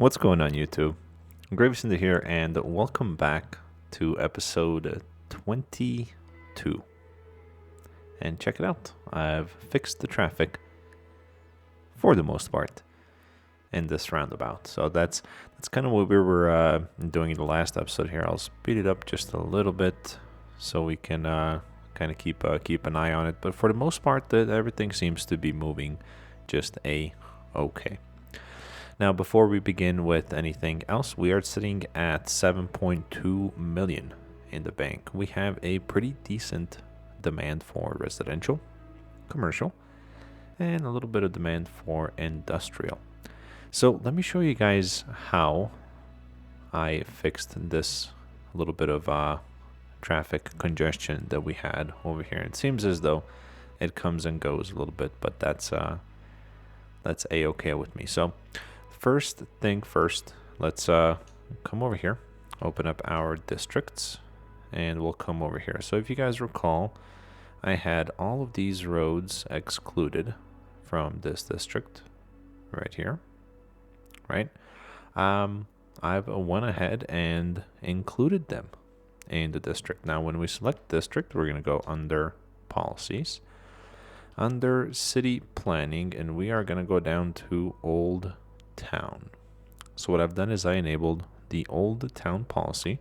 What's going on, YouTube? GraveCinder here, and welcome back to episode 22. And check it out, I've fixed the traffic for the most part in this roundabout. So that's kind of what we were doing in the last episode here. I'll speed it up just a little bit so we can kind of keep an eye on it. But for the most part, everything seems to be moving just okay. Now, before we begin with anything else, we are sitting at 7.2 million in the bank. We have a pretty decent demand for residential, commercial, and a little bit of demand for industrial. So let me show you guys how I fixed this little bit of traffic congestion that we had over here. It seems as though it comes and goes a little bit, but that's a-okay with me. So first thing first, let's come over here, open up our districts, and we'll come over here. So if you guys recall, I had all of these roads excluded from this district right here, right? I've went ahead and included them in the district. Now, when we select district, we're going to go under policies, under city planning, and we are going to go down to Old Town. So what I've done is I enabled the Old Town policy,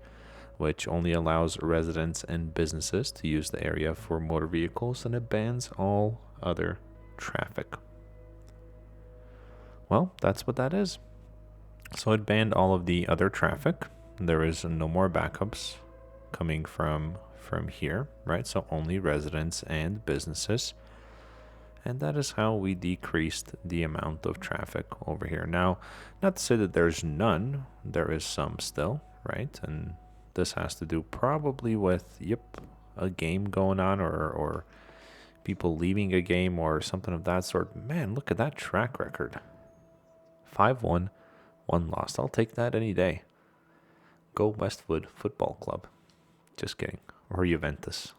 which only allows residents and businesses to use the area for motor vehicles, and it bans all other traffic. Well, that's what that is. So it banned all of the other traffic. There is no more backups coming from here, right? So only residents and businesses. And that is how we decreased the amount of traffic over here. Now, not to say that there's none, there is some still, right? And this has to do probably with, a game going on or people leaving a game or something of that sort. Man, look at that track record. 5-1, 1 lost. I'll take that any day. Go Westwood Football Club. Just kidding. Or Juventus.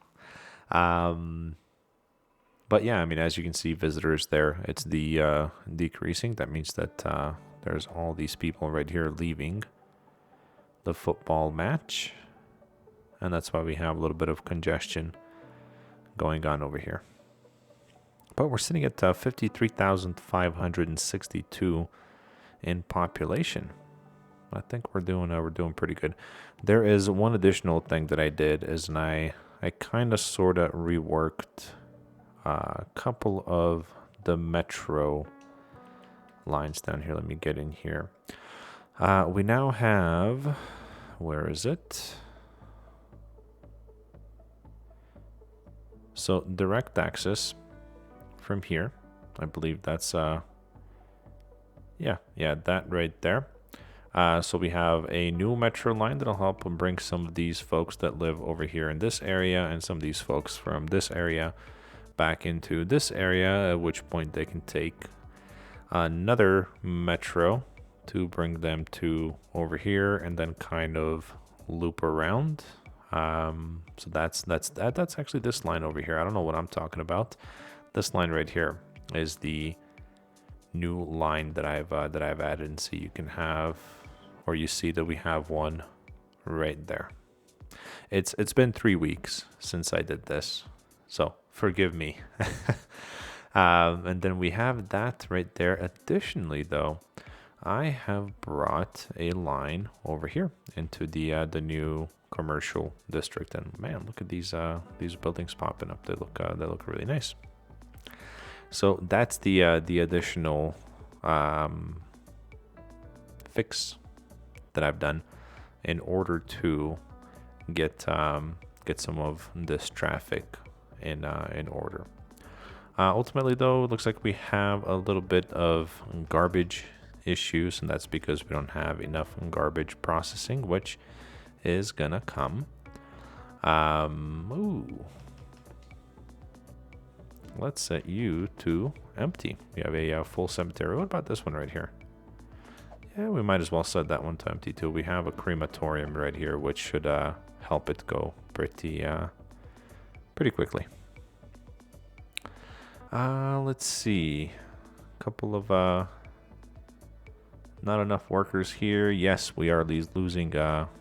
But yeah, I mean, as you can see, visitors there, it's the decreasing. That means that there's all these people right here leaving the football match. And that's why we have a little bit of congestion going on over here. But we're sitting at 53,562 in population. I think we're doing pretty good. There is one additional thing that I did is I kind of sort of reworked a couple of the metro lines down here. Let me get in here. We now have, where is it? So direct access from here. I believe that's, that right there. So we have a new metro line that'll help bring some of these folks that live over here in this area and some of these folks from this area back into this area, at which point they can take another metro to bring them to over here and then kind of loop around. So that's actually this line over here. I don't know what I'm talking about. This line right here is the new line that I've added, and so you can have, or you see that we have one right there. It's been 3 weeks since I did this, so forgive me. And then we have that right there. Additionally, though, I have brought a line over here into the new commercial district, and man, look at these buildings popping up. They look really nice. So that's the additional fix that I've done in order to get some of this traffic in order. Ultimately, though, it looks like we have a little bit of garbage issues, and that's because we don't have enough garbage processing, which is gonna come. Let's set you to empty. We have a full cemetery. What about this one right here? Yeah, we might as well set that one to empty too. We have a crematorium right here, which should help it go pretty quickly. Let's see. A couple of Not enough workers here. Yes, we are losing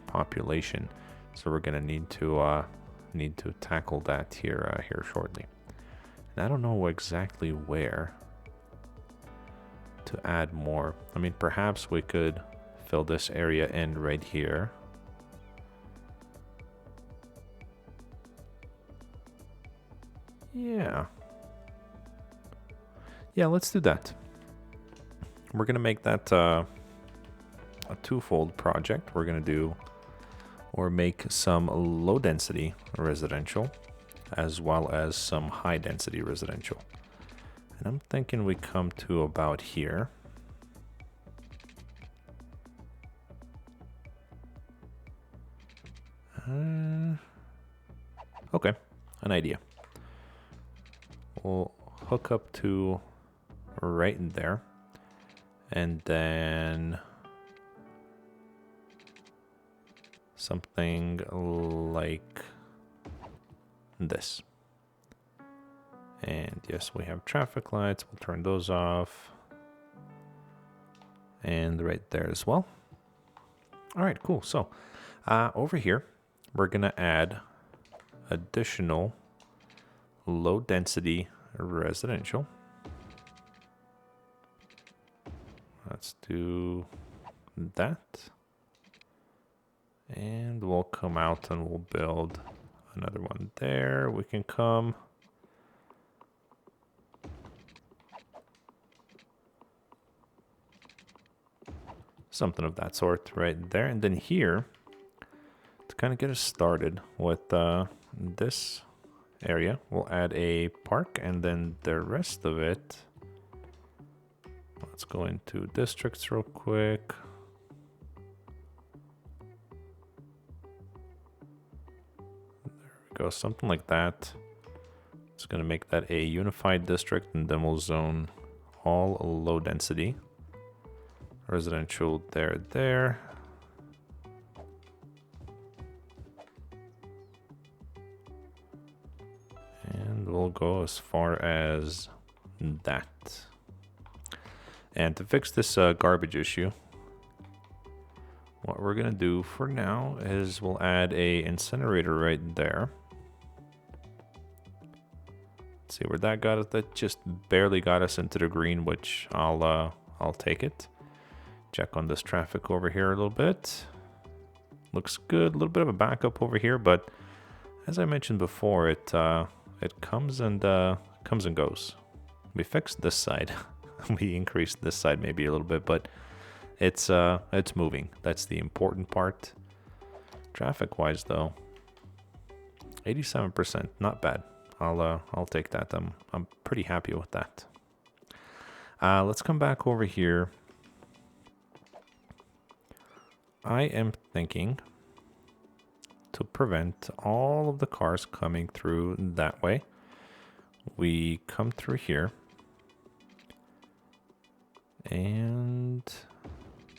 population, so we're gonna need to tackle that here shortly. And I don't know exactly where to add more. I mean, perhaps we could fill this area in right here. Yeah. Yeah, let's do that. We're gonna make that a twofold project. We're gonna do or make some low density residential as well as some high density residential. And I'm thinking we come to about here. Okay, an idea. We'll hook up to right in there. And then something like this. And yes, we have traffic lights. We'll turn those off. And right there as well. All right, cool. So over here, we're going to add additional low density residential. Let's do that. And we'll come out and we'll build another one there. We can come. Something of that sort right there. And then here, to kind of get us started with this area, we'll add a park, and then the rest of it, let's go into districts real quick. There we go, something like that. It's going to make that a unified district, and then we'll zone all low density residential there. And we'll go as far as that. And to fix this garbage issue, what we're gonna do for now is we'll add a incinerator right there. Let's see where that got us. That just barely got us into the green, which I'll take it. Check on this traffic over here a little bit. Looks good. A little bit of a backup over here, but as I mentioned before, it comes and goes. We fixed this side. We increased this side maybe a little bit, but it's moving. That's the important part. Traffic-wise, though, 87%, not bad. I'll take that. I'm pretty happy with that. Let's come back over here. I am thinking to prevent all of the cars coming through that way. We come through here and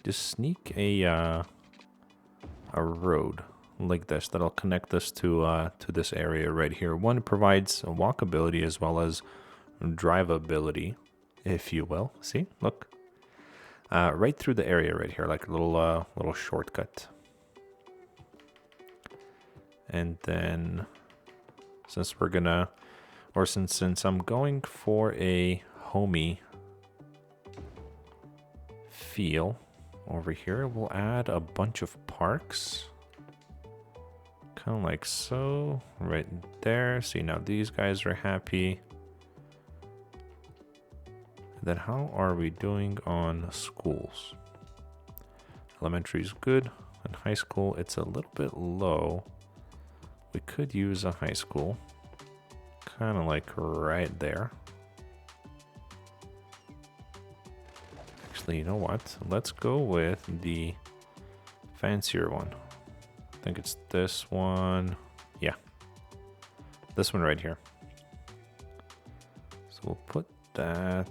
just sneak a road like this that'll connect us to this area right here. One, it provides walkability as well as drivability, if you will. See, look. Right through the area right here, like a little shortcut. And then since we're gonna, or since I'm going for a homey feel over here, we'll add a bunch of parks. Kind of like so, right there. See, now these guys are happy. Then how are we doing on schools? Elementary is good, and high school, it's a little bit low. We could use a high school, kind of like right there. Actually, you know what? Let's go with the fancier one. I think it's this one. Yeah, this one right here. So we'll put that.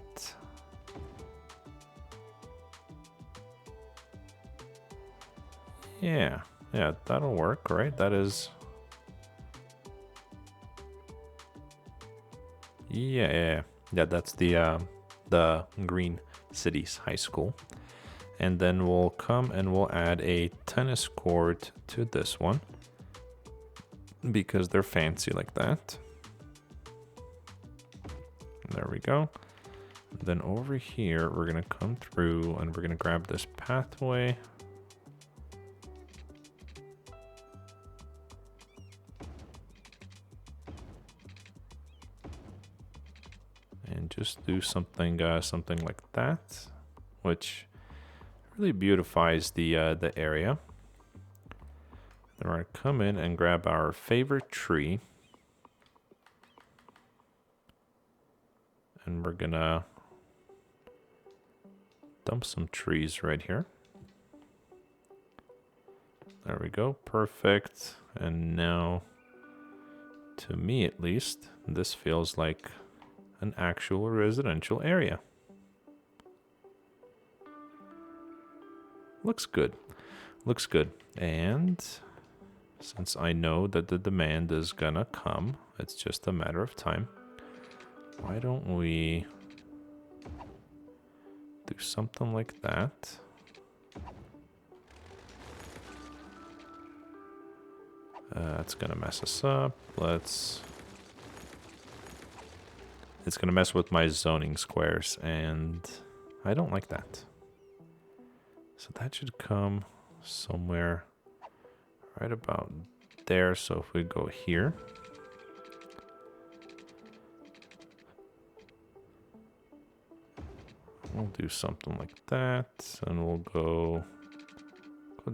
Yeah, that'll work, right? That is... Yeah, that's the Green Cities High School. And then we'll come and we'll add a tennis court to this one because they're fancy like that. There we go. Then over here, we're gonna come through and we're gonna grab this pathway. And just do something like that, which really beautifies the area. Then we're gonna come in and grab our favorite tree. And we're gonna dump some trees right here. There we go, perfect. And now, to me at least, this feels like an actual residential area. Looks good, looks good. And since I know that the demand is gonna come, it's just a matter of time. Why don't we do something like that? It's gonna mess us up. It's gonna mess with my zoning squares, and I don't like that. So that should come somewhere right about there. So if we go here, we'll do something like that, and we'll go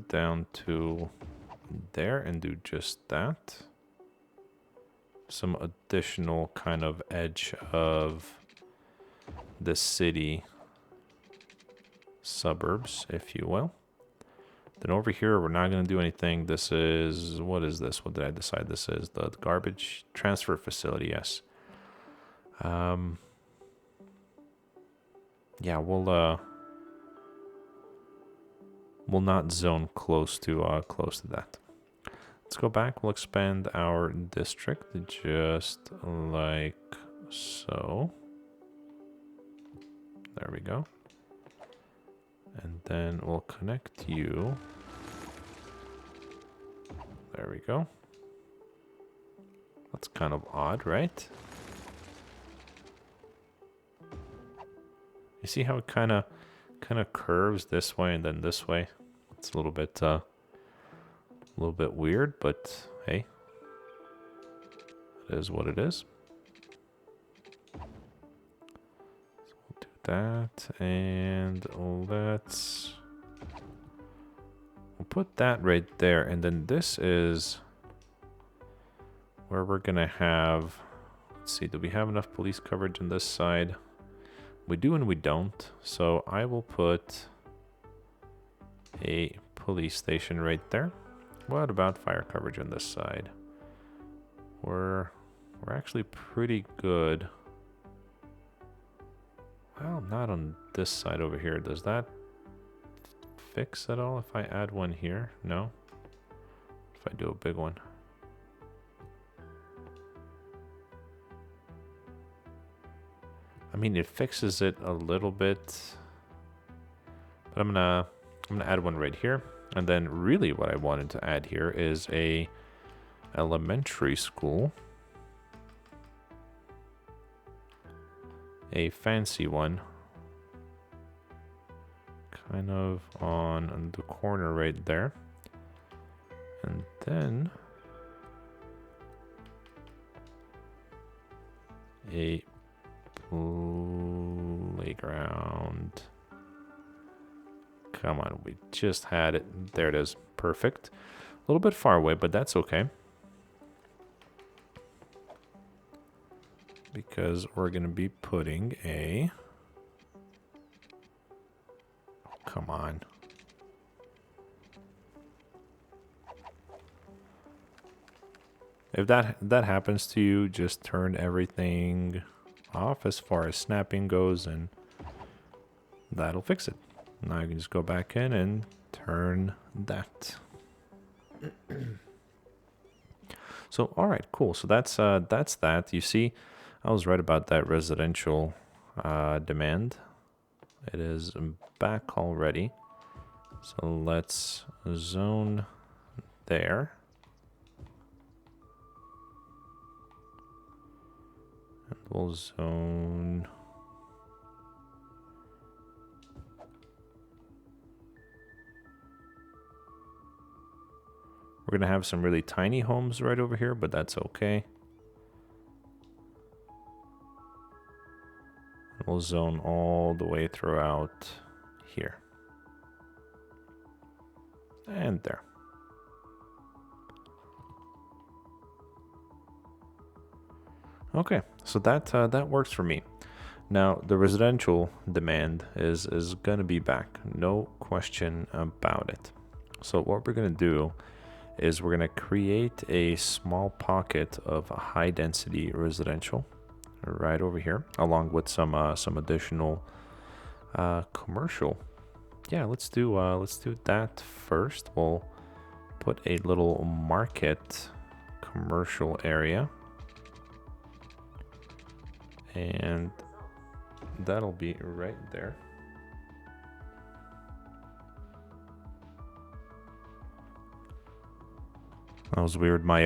down to there and do just that. Some additional kind of edge of the city suburbs, if you will. Then over here, we're not going to do anything. This is, what is this? What did I decide this is? The garbage transfer facility, yes. Yeah, we'll not zone close to that. Let's go back. We'll expand our district just like so. There we go. And then we'll connect you. There we go. That's kind of odd, right? You see how it kind of curves this way and then this way? It's a little bit weird, but hey, it is what it is. So we'll do that, and we'll put that right there, and then this is where we're gonna have, let's see, do we have enough police coverage on this side? We do and we don't, so I will put a police station right there. What about fire coverage on this side? We're actually pretty good. Well, not on this side over here. Does that fix at all if I add one here? No. If I do a big one. I mean, it fixes it a little bit, but I'm gonna add one right here. And then really what I wanted to add here is a elementary school. A fancy one. Kind of on the corner right there. And then a playground. Come on, we just had it. There it is. Perfect. A little bit far away, but that's okay. Because we're going to be putting a... Oh, come on. If that happens to you, just turn everything off as far as snapping goes, and that'll fix it. Now you can just go back in and turn that. So, all right, cool. So that's that. You see, I was right about that residential demand. It is back already. So let's zone there. And we'll zone. We're going to have some really tiny homes right over here, but that's okay. We'll zone all the way throughout here. And there. Okay, so that works for me. Now, the residential demand is going to be back. No question about it. So what we're going to do is we're going to create a small pocket of high density residential right over here, along with some additional commercial. Yeah, let's do that first. We'll put a little market commercial area, and that'll be right there. That was weird. My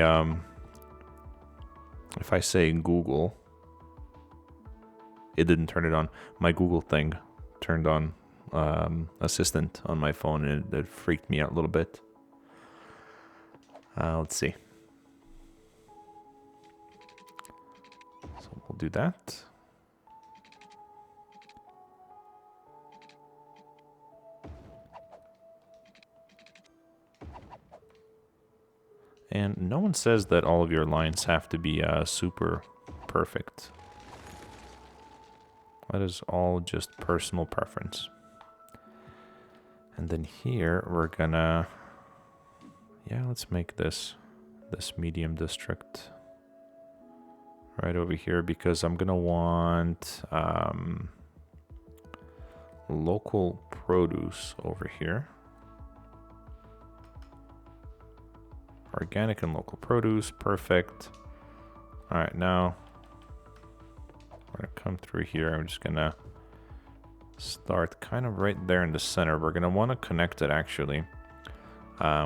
if I say Google, it didn't turn it on. My Google thing turned on Assistant on my phone, and it freaked me out a little bit. Let's see. So we'll do that. And no one says that all of your lines have to be super perfect. That is all just personal preference. And then here we're gonna, yeah, let's make this medium district right over here, because I'm gonna want local produce over here. Organic and local produce, perfect. All right, now we're gonna come through here. I'm just gonna start kind of right there in the center. We're gonna want to connect it actually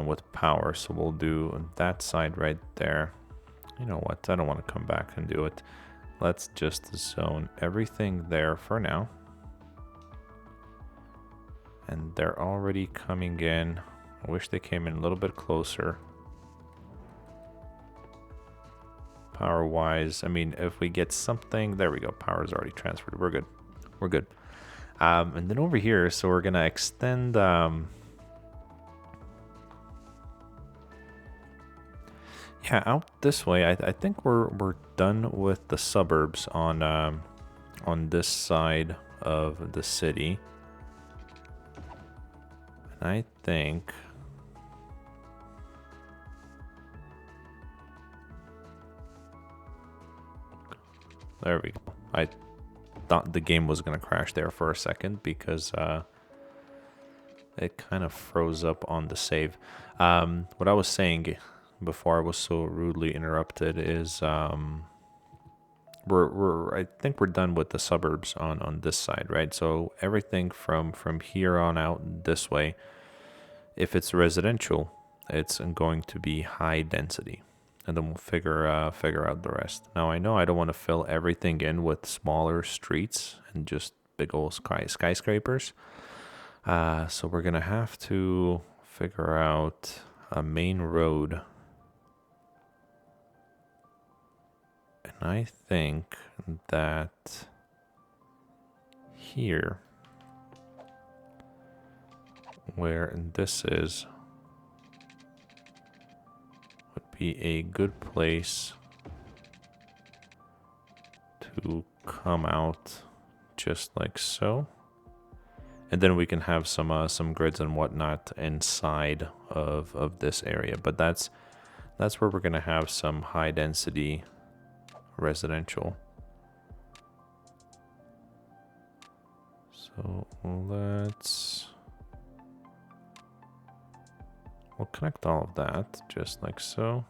with power. So we'll do that side right there. You know what? I don't want to come back and do it. Let's just zone everything there for now. And they're already coming in. I wish they came in a little bit closer. Power wise, I mean, if we get something, there we go. Power is already transferred. We're good. We're good. And then over here, so we're gonna extend. Yeah, out this way. I think we're done with the suburbs on this side of the city. And I think. There we go. I thought the game was going to crash there for a second because it kind of froze up on the save. What I was saying before I was so rudely interrupted is I think we're done with the suburbs on this side, right? So everything from here on out this way, if it's residential, it's going to be high density. And then we'll figure out the rest. Now, I know I don't want to fill everything in with smaller streets and just big old skyscrapers. So we're going to have to figure out a main road. And I think that here, where this is, be a good place to come out just like so, and then we can have some grids and whatnot inside of this area. But that's where we're gonna have some high density residential. So we'll connect all of that just like so.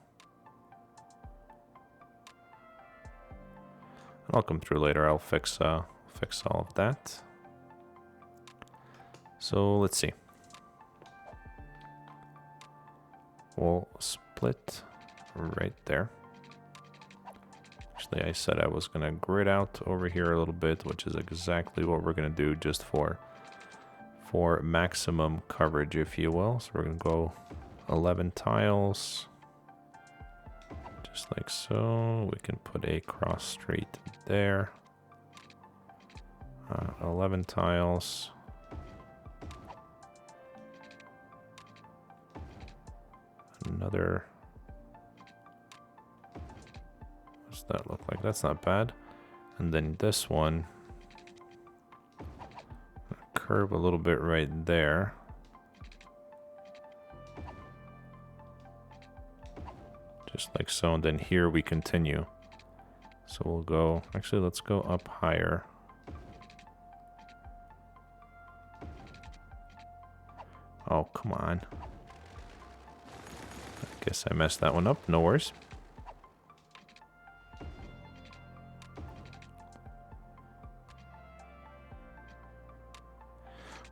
I'll come through later. I'll fix all of that. So let's see. we'll split right there. Actually, I said I was gonna grid out over here a little bit, which is exactly what we're gonna do, just for maximum coverage, if you will. So we're gonna go 11 tiles, just like so. We can put a cross street there. 11 tiles. Another. What's that look like? That's not bad. And then this one, curve a little bit right there. Just like so. And then here we continue. So we'll go, actually, let's go up higher. Oh, come on. I guess I messed that one up. No worries.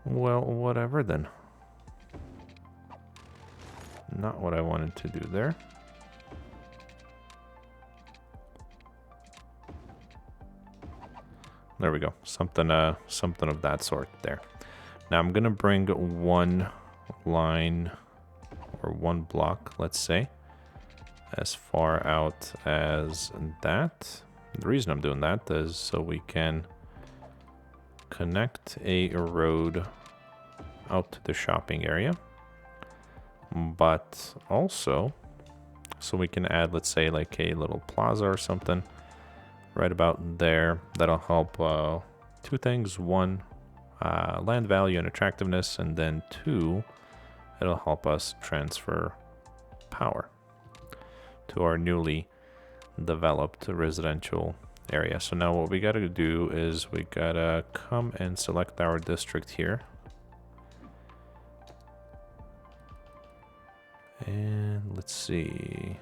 Well, whatever then. Not what I wanted to do there. There we go. Something of that sort there. Now I'm gonna bring one line or one block, let's say, as far out as that. The reason I'm doing that is so we can connect a road out to the shopping area, but also so we can add, let's say, like a little plaza or something right about there. That'll help two things. One, land value and attractiveness, and then two, it'll help us transfer power to our newly developed residential area. So now what we gotta do is we gotta come and select our district here. And let's see.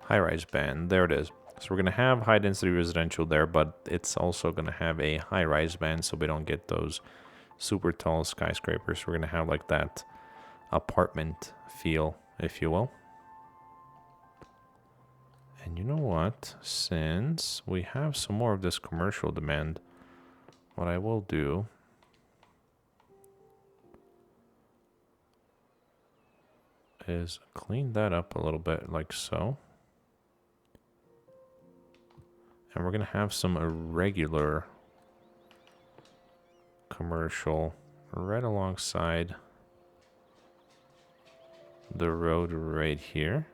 High-rise band, there it is. So we're gonna have high density residential there, but it's also gonna have a high-rise band so we don't get those super tall skyscrapers. We're gonna have like that apartment feel, if you will. And you know what? Since we have some more of this commercial demand, what I will do is clean that up a little bit like so. And we're going to have some irregular commercial right alongside the road right here.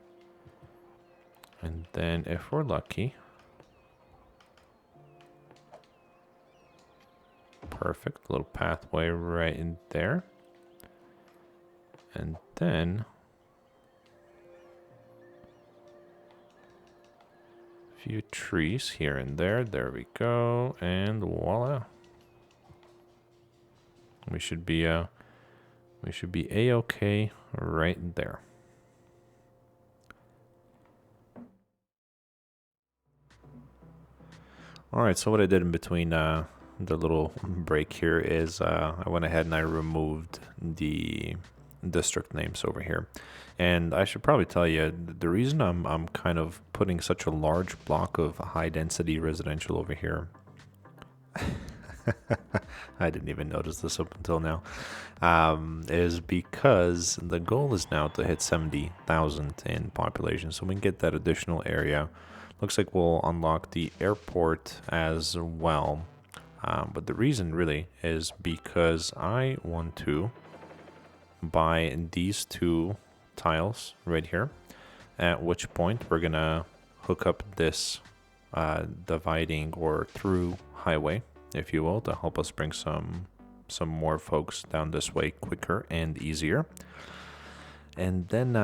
And then if we're lucky, perfect, little pathway right in there. And then a few trees here and there. There we go. And voila. We should be a-okay right there. All right, so what I did in between the little break here is I went ahead and I removed the district names over here. And I should probably tell you, the reason I'm kind of putting such a large block of high density residential over here, I didn't even notice this up until now, is because the goal is now to hit 70,000 in population. So we can get that additional area. Looks like we'll unlock the airport as well. But the reason really is because I want to buy these two tiles right here, at which point we're gonna hook up this dividing or through highway, if you will, to help us bring some more folks down this way quicker and easier. And then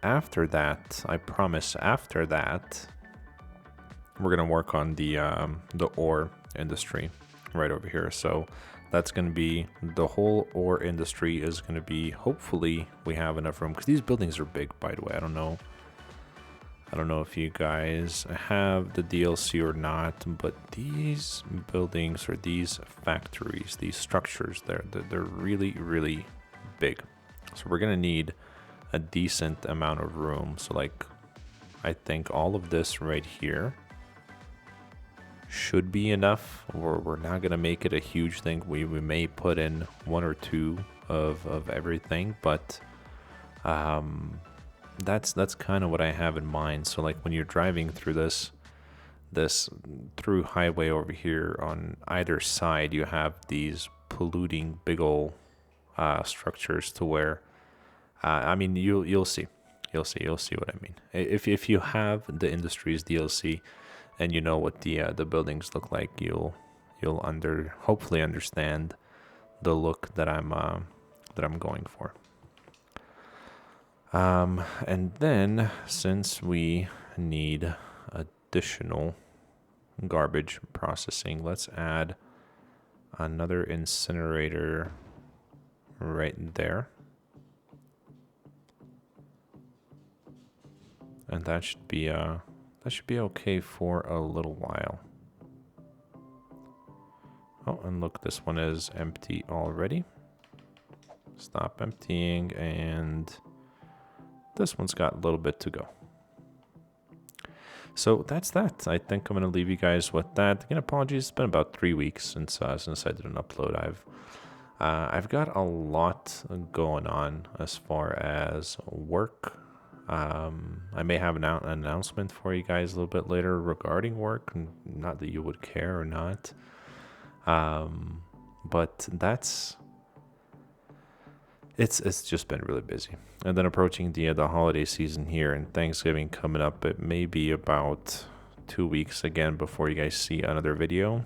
after that, I promise after that, we're gonna work on the ore industry right over here. So that's gonna be the whole ore industry is gonna be, hopefully we have enough room, because these buildings are big, by the way. I don't know if you guys have the DLC or not, but these buildings or these factories, these structures, they're really, really big. So we're gonna need a decent amount of room. So like, I think all of this right here should be enough. We're not gonna make it a huge thing. We may put in one or two of everything, but that's kind of what I have in mind. So like when you're driving through this through highway over here, on either side you have these polluting big ol' structures to where I mean you'll see what I mean. If you have the Industries DLC and you know what the buildings look like, you'll hopefully understand the look that I'm going for. And then since we need additional garbage processing, let's add another incinerator right there. And that should be okay for a little while. Oh, and look, this one is empty already. Stop emptying, and this one's got a little bit to go. So that's that. I think I'm gonna leave you guys with that. Again, apologies. It's been about 3 weeks since I did an upload. I've got a lot going on as far as work. I may have an announcement for you guys a little bit later regarding work. Not that you would care or not. But it's just been really busy. And then approaching the holiday season here and Thanksgiving coming up, it may be about 2 weeks again before you guys see another video.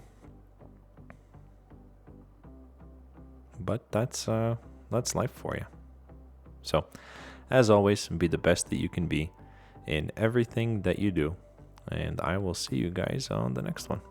But that's life for you. So, as always, be the best that you can be in everything that you do. And I will see you guys on the next one.